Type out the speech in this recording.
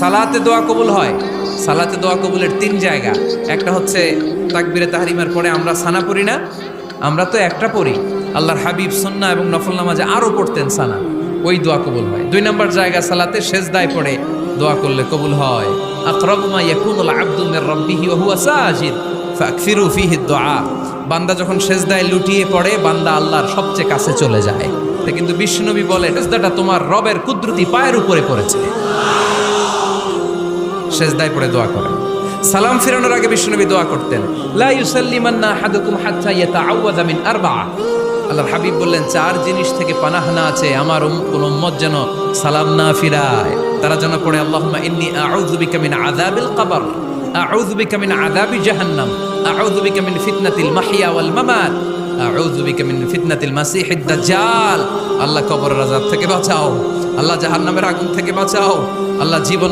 সালাতে দোয়া কবুল হয়। সালাতে দোয়া কবুলের তিন জায়গা। একটা হচ্ছে তাকবীরে তাহরিমের পরে আমরা সানা পড়ি না, আমরা তো একটা পড়ি। আল্লাহর হাবিব সুন্নাহ এবং নফল নামাজে আরো পড়তেন সানা, ওই দোয়া কবুল হয়। দুই নম্বর জায়গা সালাতে সেজদায় পড়ে দোয়া করলে কবুল হয়। আকরাবু মা ইয়াকুনুল আবদু মির রাব্বিহি ওয়া হুয়া সাজিদ ফাকসিরু ফীহি দুআ। বান্দা যখন সেজদায় লুটিয়ে পড়ে, বান্দা আল্লাহর সবচেয়ে কাছে চলে যায়। তা কিন্তু বিশ্বনবী বলে, সেজদাটা তোমার রবের কুদরতি পায়ের উপরে পড়েছে। সেজদায় পড়ে দোয়া করেন। সালাম ফিরানোর আগে বিশ্বনবী দোয়া করতেন, লা ইউসাল্লিমান্না আহাদুকুম হাত্তা ইয়াতাআওয়াযা মিন আরবা'a। আল্লাহর হাবিব বললেন, চার জিনিস থেকে পানাহ না আছে আমার কোন উম্মত যেন সালাম না ফিরায়। তারা যেন পড়ে, আল্লাহুম্মা ইন্নী আউযু বিকা মিন আযাবিল কবর, আউযু বিকা মিন আযাবি জাহান্নাম, আউযু বিকা মিন ফিতনাতিল মাহইয়া ওয়াল মামাত, আউযু বিকা মিন ফিতনাতিল মাসিহিদ দাজ্জাল। আল্লাহ কবরের আযাব থেকে বাঁচাও, আল্লাহ জাহান্নামের আগুন থেকে বাঁচাও, আল্লাহ জীবন